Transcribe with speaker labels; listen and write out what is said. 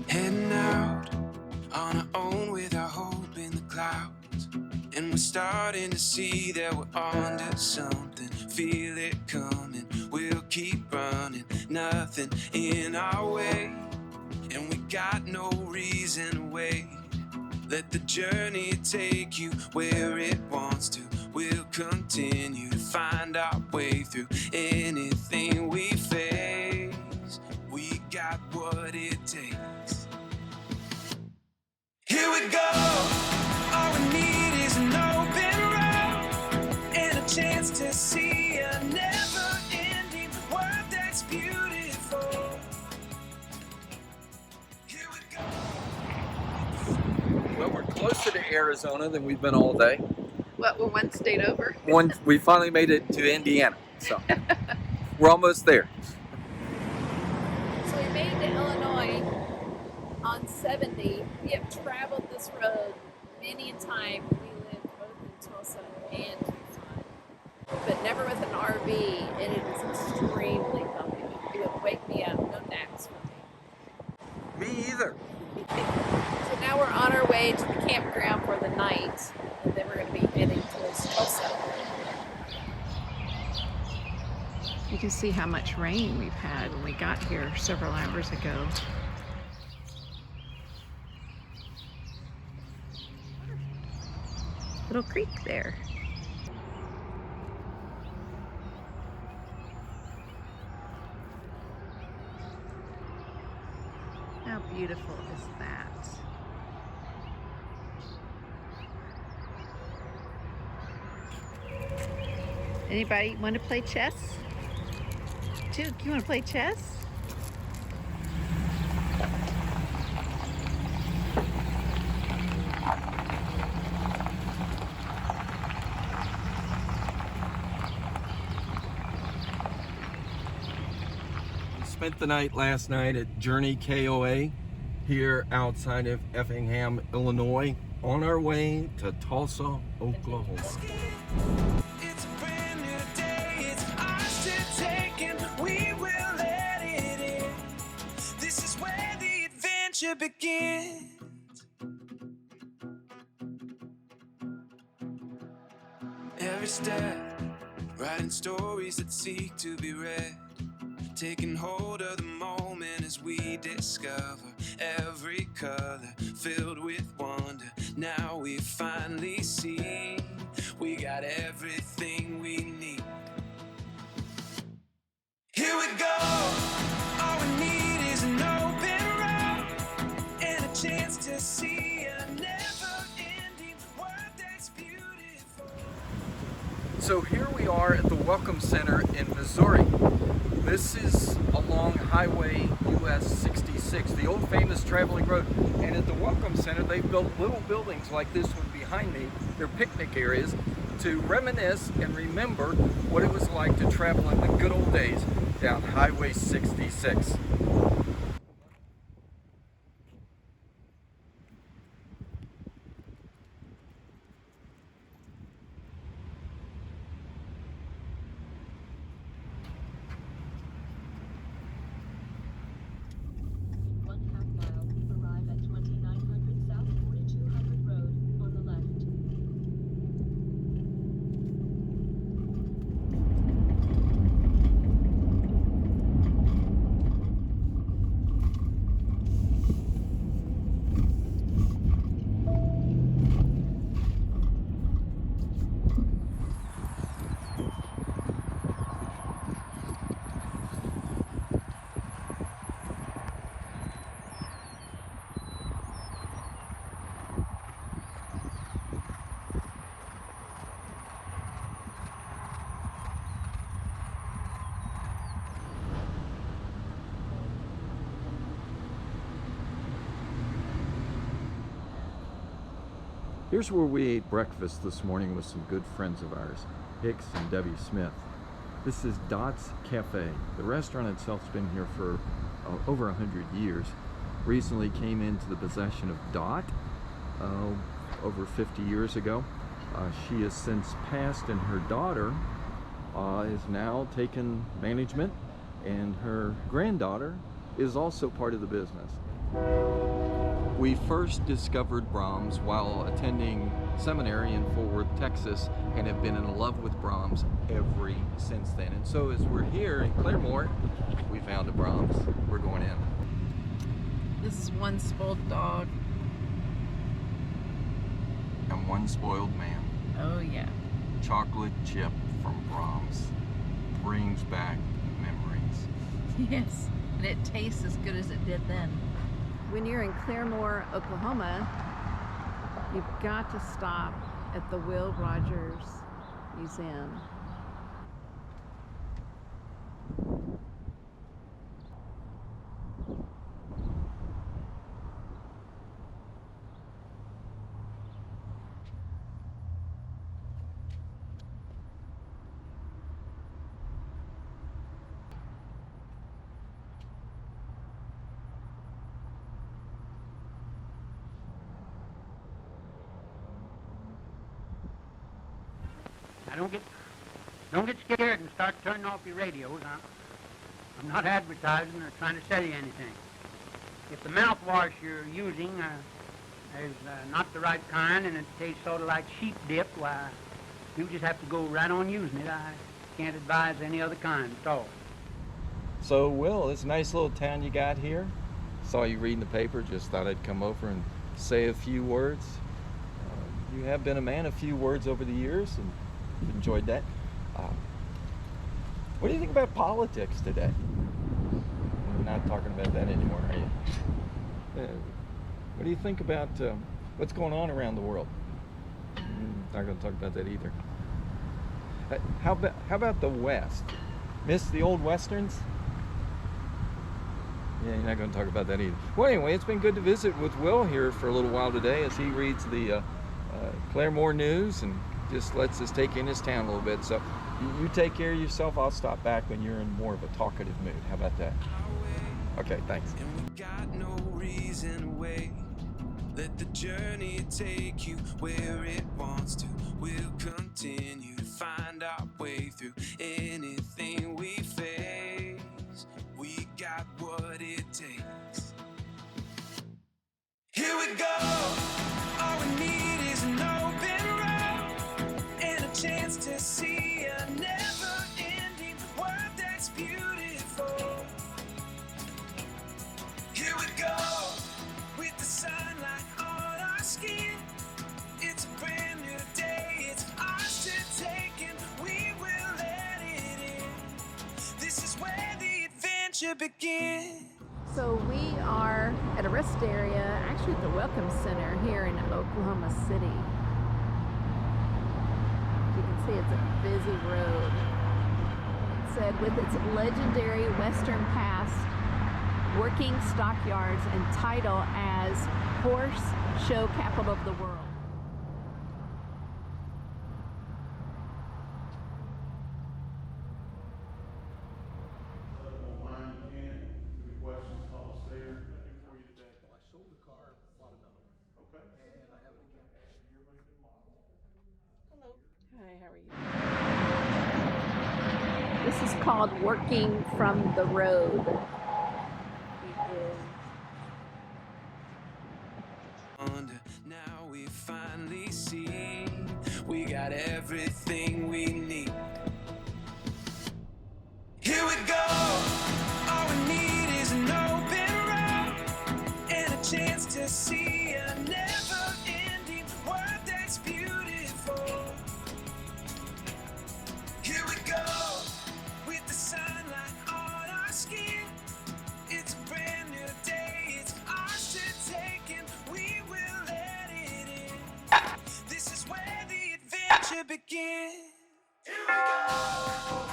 Speaker 1: Heading out on our own with our hope in the clouds, and we're starting to see that we're onto something. Feel it coming, we'll keep running, nothing in our way, and we got no reason to wait. Let the journey take you where it wants to. We'll continue to find our way through anything we face. We got what it takes. Here we go. All we need is an open road and a chance to see a never-ending world that's beautiful. Here we go.
Speaker 2: Well, we're closer to Arizona than we've been all day.
Speaker 3: What, we're one state over?
Speaker 2: We finally made it to Indiana, so we're almost there.
Speaker 3: So we made it to Illinois on 70. We have traveled this road many a time. We live both in Tulsa and Tucson, but never with an RV, and it is extremely bumpy. It would wake me up, no naps for me.
Speaker 2: Me either.
Speaker 3: So now we're on our way to the campground for the night, and then we're going to be heading towards Tulsa. You can see how much rain we've had when we got here several hours ago. Little creek there. How beautiful is that? Anybody want to play chess? Duke, you want to play chess?
Speaker 2: Spent the night last night at Journey KOA here outside of Effingham, Illinois, on our way to Tulsa, Oklahoma.
Speaker 1: It's a brand new day, it's ours to take, and we will let it in. This is where the adventure begins. Every step, writing stories that seek to be read, taking hold of the moment as we discover every color filled with wonder. Now we finally see we got everything we need. Here we go. All we need is an open road and a chance to see a never-ending world that's beautiful.
Speaker 2: So here we are at the Welcome Center in Missouri. This is along Highway US 66, the old famous traveling road. And at the Welcome Center, they've built little buildings like this one behind me. They're picnic areas to reminisce and remember what it was like to travel in the good old days down Highway 66. Here's where we ate breakfast this morning with some good friends of ours, Hicks and Debbie Smith. This is Dot's Cafe. The restaurant itself has been here for over 100 years. Recently came into the possession of Dot over 50 years ago. She has since passed, and her daughter is now taken management, and her granddaughter is also part of the business. We first discovered Brahms while attending seminary in Fort Worth, Texas, and have been in love with Brahms ever since then. And so as we're here in Claremore, we found a Brahms. We're going in.
Speaker 3: This is one spoiled dog.
Speaker 2: And one spoiled man.
Speaker 3: Oh yeah.
Speaker 2: Chocolate chip from Brahms brings back memories.
Speaker 3: Yes, and it tastes as good as it did then. When you're in Claremore, Oklahoma, you've got to stop at the Will Rogers Museum.
Speaker 4: Now don't get scared and start turning off your radios. I'm not advertising or trying to sell you anything. If the mouthwash you're using is not the right kind and it tastes sort of like sheep dip, why, you just have to go right on using it. I can't advise any other kind at all.
Speaker 2: So, Will, this nice little town you got here. Saw you reading the paper, just thought I'd come over and say a few words. You have been a man of few words over the years, and enjoyed that. What do you think about politics today? We're not talking about that anymore, are you? What do you think about what's going on around the world? Not going to talk about that either. How about the West? Miss the old Westerns? Yeah, you're not going to talk about that either. Well, anyway, it's been good to visit with Will here for a little while today as he reads the Claremore news and just lets us take in his town a little bit. So you take care of yourself. I'll stop back when you're in more of a talkative mood. How about that? Okay, thanks.
Speaker 1: And we got no reason to wait. Let the journey take you where it wants to. We'll continue to find our way through anything we face. We got what it takes. Here we go. All we need is an open road and a chance to see a never-ending world that's beautiful. Here we go, with the sunlight on our skin. It's a brand new day, it's ours to take, and we will let it in. This is where the adventure begins.
Speaker 3: So we are at a rest area, actually at the Welcome Center here in Oklahoma City. You can see it's a busy road. It said, with its legendary western past, working stockyards, and title as horse show capital of the world. Hi, how are you? This is called Working from the Road.
Speaker 1: Now we finally see we got everything we need. Here we go. All we need is an open road and a chance to see a never-ending world that's beautiful. Here we go, with the sunlight on our skin. It's a brand new day, it's ours to take, and we will let it in. This is where the adventure begins. Here we go.